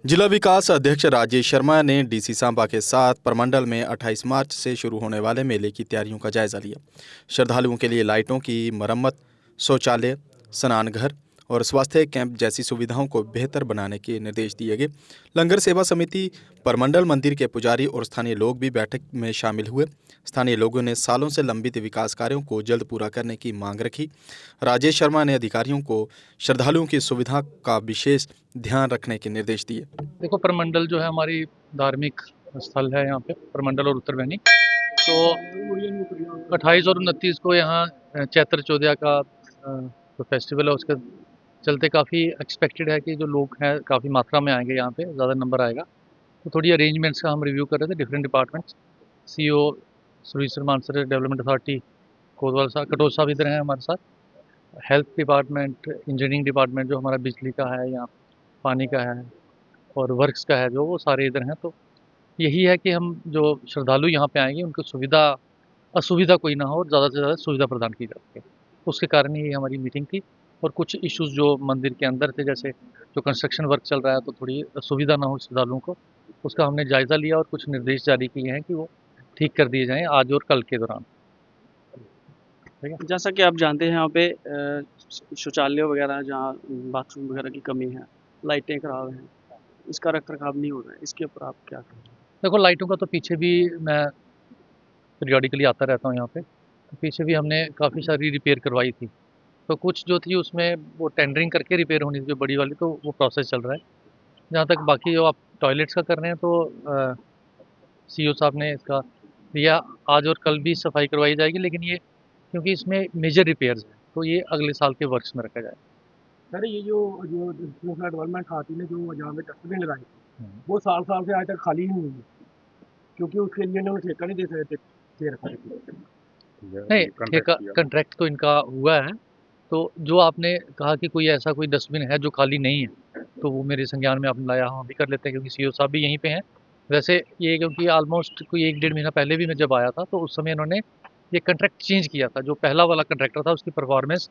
जिला विकास अध्यक्ष राजेश शर्मा ने डीसी सांबा के साथ प्रमंडल में 28 मार्च से शुरू होने वाले मेले की तैयारियों का जायजा लिया। श्रद्धालुओं के लिए लाइटों की मरम्मत, शौचालय, स्नान घर और स्वास्थ्य कैंप जैसी सुविधाओं को बेहतर बनाने के निर्देश दिए गए। लंगर सेवा समिति, प्रमंडल मंदिर के पुजारी और स्थानीय लोग भी बैठक में शामिल हुए। स्थानीय लोगों ने सालों से लंबित विकास कार्यों को जल्द पूरा करने की मांग रखी। राजेश शर्मा ने अधिकारियों को श्रद्धालुओं की सुविधा का विशेष ध्यान रखने के निर्देश दिए। देखो, प्रमंडल जो है हमारी धार्मिक स्थल है। यहाँ पे प्रमंडल और उत्तरबैनी तो 28 और 29 को यहाँ चैत्र चौदह का जो फेस्टिवल है उसके चलते काफ़ी एक्सपेक्टेड है कि जो लोग हैं काफ़ी मात्रा में आएंगे, यहाँ पे ज़्यादा नंबर आएगा। तो थोड़ी अरेंजमेंट्स का हम रिव्यू कर रहे थे। Different departments, CEO service Mansar development authority कोतवाल साहब, कटोच साहब इधर हैं हमारे साथ, हेल्थ डिपार्टमेंट, इंजीनियरिंग डिपार्टमेंट जो हमारा बिजली का है, यहाँ पानी का है और वर्क्स का है, जो वो सारे इधर हैं। तो यही है कि हम जो श्रद्धालु यहाँ पे आएंगे उनको असुविधा कोई ना हो और ज़्यादा से ज़्यादा सुविधा प्रदान की जा सके। उसके कारण ही हमारी मीटिंग थी। और कुछ इश्यूज़ जो मंदिर के अंदर थे, जैसे जो कंस्ट्रक्शन वर्क चल रहा है तो थोड़ी असुविधा ना हो श्रद्धालुओं को, उसका हमने जायज़ा लिया और कुछ निर्देश जारी किए हैं कि वो ठीक कर दिए जाएँ आज और कल के दौरान। जैसा कि आप जानते हैं यहाँ पे शौचालय वगैरह, जहाँ बाथरूम वगैरह की कमी है, लाइटें खराब हैं, इसका रख-रखाव नहीं हो रहा है, इसके ऊपर आप क्या कहेंगे? देखो, लाइटों का तो पीछे भी मैं पीरियडिकली आता रहता हूँ यहाँ पे, तो पीछे भी हमने काफ़ी सारी रिपेयर करवाई थी। तो कुछ जो थी उसमें वो टेंडरिंग करके रिपेयर होनी थी जो बड़ी वाली, तो वो प्रोसेस चल रहा है। जहाँ तक बाकी जो आप टॉयलेट्स का कर रहे हैं तो सीईओ साहब ने इसका दिया, आज और कल भी सफाई करवाई जाएगी, लेकिन ये क्योंकि इसमें मेजर रिपेयर्स हैं तो ये अगले साल के वर्क्स में रखा जाएगा। सर, ये जो जो इंफ्रास्ट्रक्चर डेवलपमेंट खाती ने जो जहाँ पे डस्टबिन लगाई थी, वो साल से आज तक खाली ही नहीं हुई, क्योंकि उसके लिए इन्होंने ठेका नहीं दे रखा है। नहीं, ठेका कंट्रैक्ट तो इनका हुआ है। तो जो आपने कहा कि कोई ऐसा कोई डस्टबिन है जो खाली नहीं है, तो वो मेरे संज्ञान में आपने लाया, हम अभी कर लेते हैं, क्योंकि सीईओ साहब भी यहीं पे हैं। वैसे ये क्योंकि ऑलमोस्ट कोई 1-1.5 महीना पहले भी मैं जब आया था तो उस समय इन्होंने ये कॉन्ट्रैक्ट चेंज किया था। जो पहला वाला कॉन्ट्रैक्टर था उसकी परफॉर्मेंस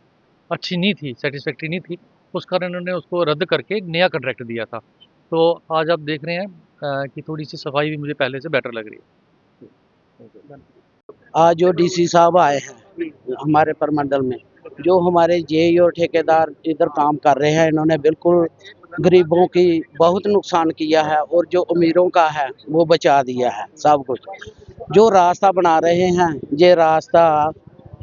अच्छी नहीं थी, सैटिस्फैक्टरी नहीं थी, उस कारण इन्होंने उसको रद्द करके नया कॉन्ट्रैक्ट दिया था। तो आज आप देख रहे हैं कि थोड़ी-सी सफाई भी मुझे पहले से बेटर लग रही है। आज जो डीसी साहब आए हैं हमारे प्रमंडल में, जो हमारे जेई और ठेकेदार इधर काम कर रहे हैं, इन्होंने बिल्कुल गरीबों की बहुत नुकसान किया है और जो अमीरों का है वो बचा दिया है सब कुछ। जो रास्ता बना रहे हैं, ये रास्ता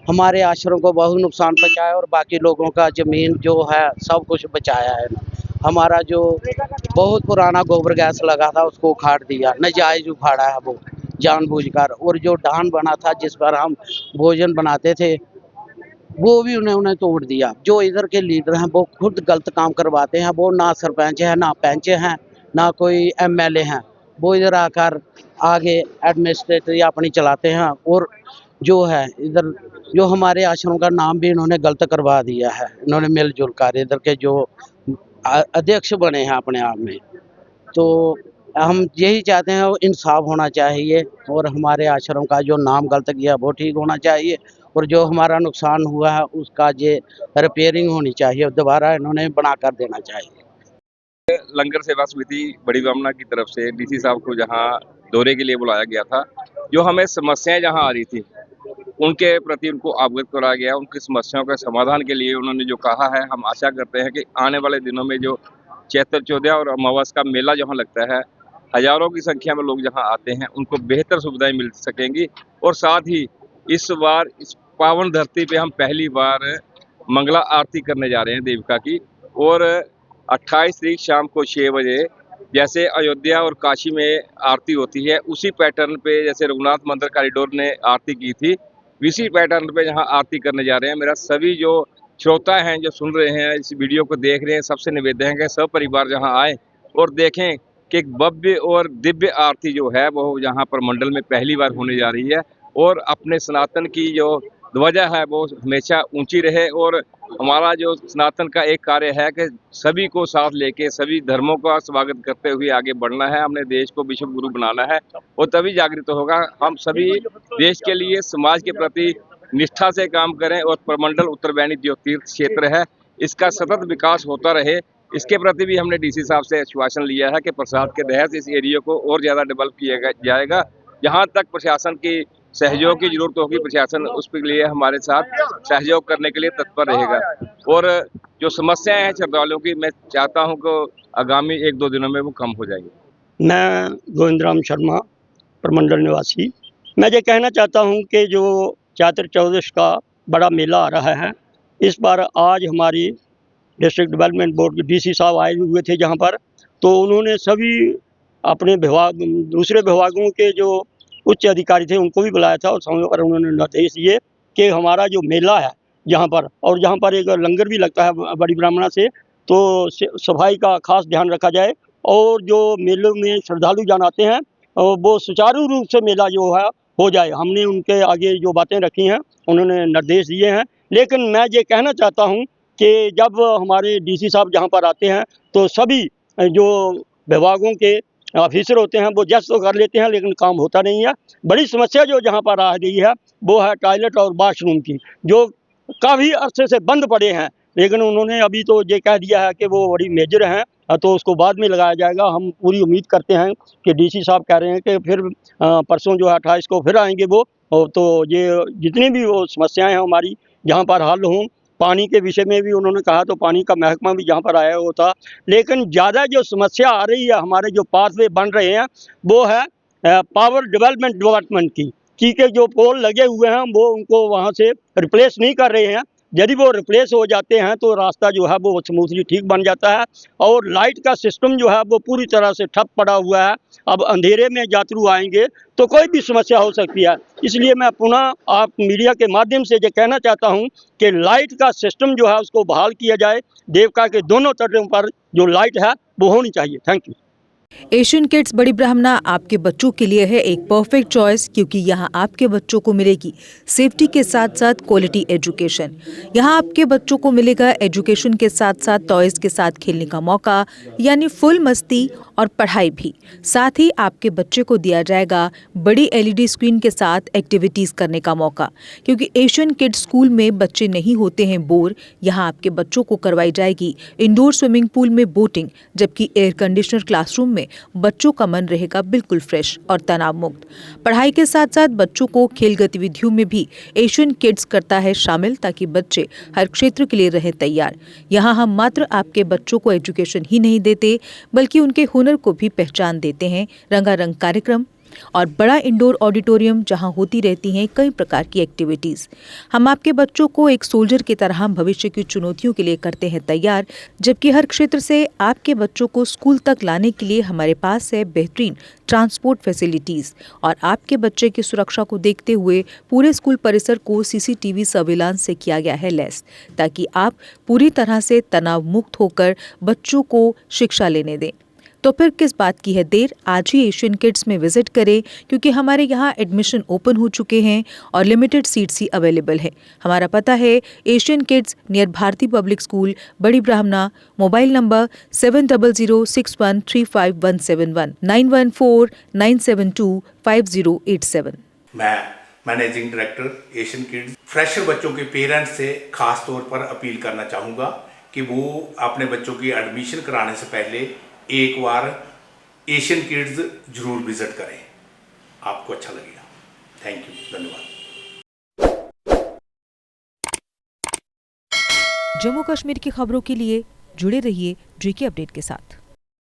हमारे आश्रम को बहुत नुकसान पहुंचाया और बाकी लोगों का ज़मीन जो है सब कुछ बचाया है। हमारा जो बहुत पुराना गोबर गैस लगा था उसको उखाड़ दिया, नाजायज उखाड़ा है वो जानबूझकर। और जो डान बना था जिस पर हम भोजन बनाते थे वो भी उन्होंने तोड़ दिया। जो इधर के लीडर हैं वो खुद गलत काम करवाते हैं, वो ना सरपंच है, ना पंच हैं, ना कोई एमएलए हैं। वो इधर आकर आगे एडमिनिस्ट्रेटर अपनी चलाते हैं और जो है इधर जो हमारे आश्रम का नाम भी इन्होंने गलत करवा दिया है। इन्होंने मिलजुल कर इधर के जो अध्यक्ष बने हैं अपने आप में, तो हम यही चाहते हैं इंसाफ होना चाहिए और हमारे आश्रम का जो नाम गलत किया वो ठीक होना चाहिए और जो हमारा नुकसान हुआ है उसका ये रिपेयरिंग होनी चाहिए, दोबारा इन्होंने बना कर देना चाहिए। लंगर सेवा समिति बड़ी ब्राह्मणा की तरफ से डीसी साहब को जहां दौरे के लिए बुलाया गया था, जो हमें समस्याएं जहां आ रही थी उनके प्रति उनको अवगत कराया गया। उनकी समस्याओं के समाधान के लिए उन्होंने जो कहा है, हम आशा करते हैं कि आने वाले दिनों में जो चैत्र चौदह और अमावस का मेला जहां लगता है, हजारों की संख्या में लोग जहां आते हैं उनको बेहतर सुविधाएं मिल सकेंगी। और साथ ही इस बार इस पावन धरती पे हम पहली बार मंगला आरती करने जा रहे हैं देविका की। और 28 तारीख शाम को 6 बजे जैसे अयोध्या और काशी में आरती होती है, उसी पैटर्न पे जैसे रघुनाथ मंदिर कॉरिडोर ने आरती की थी, इसी पैटर्न पे यहाँ आरती करने जा रहे हैं। मेरा सभी जो श्रोता हैं, जो सुन रहे हैं, इस वीडियो को देख रहे हैं, सबसे निवेदन है कि सब परिवार जहाँ आए और देखें कि एक भव्य और दिव्य आरती जो है वो यहाँ पर मंडल में पहली बार होने जा रही है। और अपने सनातन की जो ध्वजा है वो हमेशा ऊंची रहे। और हमारा जो सनातन का एक कार्य है कि सभी को साथ लेके सभी धर्मों का स्वागत करते हुए आगे बढ़ना है। हमने देश को विश्व गुरु बनाना है और तभी जागृत होगा। हम सभी देश के लिए, समाज के प्रति निष्ठा से काम करें और प्रमंडल उत्तरबैनी जो तीर्थ क्षेत्र है इसका सतत विकास होता रहे। इसके प्रति भी हमने डीसी साहब से आश्वासन लिया है कि प्रसाद के तहत इस एरिया को और ज़्यादा डेवलप किया जाएगा। जहाँ तक प्रशासन की सहयोग की जरूरत होगी, प्रशासन उसके लिए हमारे साथ सहयोग करने के लिए तत्पर रहेगा। और जो समस्याएं हैं श्रद्धालुओं की, मैं चाहता हूं कि आगामी 1-2 दिनों में वो कम हो जाएगी। मैं गोविंदराम शर्मा, प्रमंडल निवासी। मैं ये कहना चाहता हूं कि जो चैत्र चौदश का बड़ा मेला आ रहा है, इस बार आज हमारी डिस्ट्रिक्ट डेवलपमेंट बोर्ड के डीसी साहब आए हुए थे जहां पर, तो उन्होंने सभी अपने विभाग, दूसरे विभागों के जो उच्च अधिकारी थे उनको भी बुलाया था और समय पर उन्होंने निर्देश दिए कि हमारा जो मेला है यहाँ पर, और जहाँ पर एक लंगर भी लगता है बड़ी ब्राह्मणा से, तो सफाई का खास ध्यान रखा जाए और जो मेलों में श्रद्धालु जन आते हैं वो सुचारू रूप से मेला जो है हो जाए। हमने उनके आगे जो बातें रखी हैं उन्होंने निर्देश दिए हैं। लेकिन मैं ये कहना चाहता हूँ कि जब हमारे डीसी साहब जहाँ पर आते हैं तो सभी जो विभागों के ऑफिसर होते हैं वो जस्ट तो कर लेते हैं लेकिन काम होता नहीं है। बड़ी समस्या जो जहाँ पर आ रही है वो है टॉयलेट और वॉशरूम की, जो काफ़ी अरसे से बंद पड़े हैं, लेकिन उन्होंने अभी तो ये कह दिया है कि वो बड़ी मेजर हैं तो उसको बाद में लगाया जाएगा। हम पूरी उम्मीद करते हैं कि डीसी साहब कह रहे हैं कि फिर परसों जो है 28 को फिर आएंगे वो, तो ये जितनी भी वो समस्याएं हैं हमारी यहाँ पर हल हों। पानी के विषय में भी उन्होंने कहा तो पानी का महकमा भी यहाँ पर आया हुआ था, लेकिन ज़्यादा जो समस्या आ रही है हमारे जो पाथवे बन रहे हैं वो है पावर डेवलपमेंट डिपार्टमेंट की, कि जो पोल लगे हुए हैं वो उनको वहाँ से रिप्लेस नहीं कर रहे हैं। यदि वो रिप्लेस हो जाते हैं तो रास्ता जो है वो स्मूथली ठीक बन जाता है और लाइट का सिस्टम जो है वो पूरी तरह से ठप पड़ा हुआ है। अब अंधेरे में यात्रु आएंगे तो कोई भी समस्या हो सकती है। इसलिए मैं पुनः आप मीडिया के माध्यम से ये कहना चाहता हूं कि लाइट का सिस्टम जो है उसको बहाल किया जाए। देवका के दोनों तटों पर जो लाइट है वो होनी चाहिए। Thank you. एशियन किड्स बड़ी ब्राह्मणा आपके बच्चों के लिए है एक परफेक्ट चॉइस, क्योंकि यहाँ आपके बच्चों को मिलेगी सेफ्टी के साथ साथ क्वालिटी एजुकेशन। यहाँ आपके बच्चों को मिलेगा एजुकेशन के साथ साथ टॉयज के साथ खेलने का मौका, यानी फुल मस्ती और पढ़ाई भी। साथ ही आपके बच्चे को दिया जाएगा बड़ी LED स्क्रीन के साथ एक्टिविटीज़ करने का मौका, क्योंकि एशियन किड्स स्कूल में बच्चे नहीं होते हैं बोर। यहाँ आपके बच्चों को करवाई जाएगी इंडोर स्विमिंग पूल में बोटिंग, जबकि एयर कंडीशनर क्लासरूम में बच्चों का मन रहेगा बिल्कुल फ्रेश और तनाव मुक्त। पढ़ाई के साथ साथ बच्चों को खेल गतिविधियों में भी एशियन किड्स करता है शामिल, ताकि बच्चे हर क्षेत्र के लिए रहें तैयार। यहाँ हम मात्र आपके बच्चों को एजुकेशन ही नहीं देते, बल्कि उनके हुनर को भी पहचान देते हैं। रंगारंग कार्यक्रम और बड़ा इंडोर ऑडिटोरियम जहां होती रहती हैं कई प्रकार की एक्टिविटीज़। हम आपके बच्चों को एक सोल्जर की तरह भविष्य की चुनौतियों के लिए करते हैं तैयार, जबकि हर क्षेत्र से आपके बच्चों को स्कूल तक लाने के लिए हमारे पास है बेहतरीन ट्रांसपोर्ट फैसिलिटीज़। और आपके बच्चे की सुरक्षा को देखते हुए पूरे स्कूल परिसर को CCTV सर्विलांस से किया गया है लैस, ताकि आप पूरी तरह से तनाव मुक्त होकर बच्चों को शिक्षा लेने दें। तो फिर किस बात की है देर, आज ही एशियन किड्स में विजिट करें, क्योंकि हमारे यहाँ एडमिशन ओपन हो चुके हैं और लिमिटेड सीट्स ही अवेलेबल है। हमारा पता है Asian kids near Bharati public school, Bari Brahmana. Mobile number 7006135171 9149725087। मैं managing director Asian kids fresher बच्चों के पेरेंट्स से खास तौर पर अपील करना चाहूँगा कि वो अपने बच्चों की एडमिशन कराने से पहले एक बार एशियन किड्स जरूर विजिट करें, आपको अच्छा लगेगा। थैंक यू, धन्यवाद। जम्मू कश्मीर की खबरों के लिए जुड़े रहिए JK अपडेट के साथ।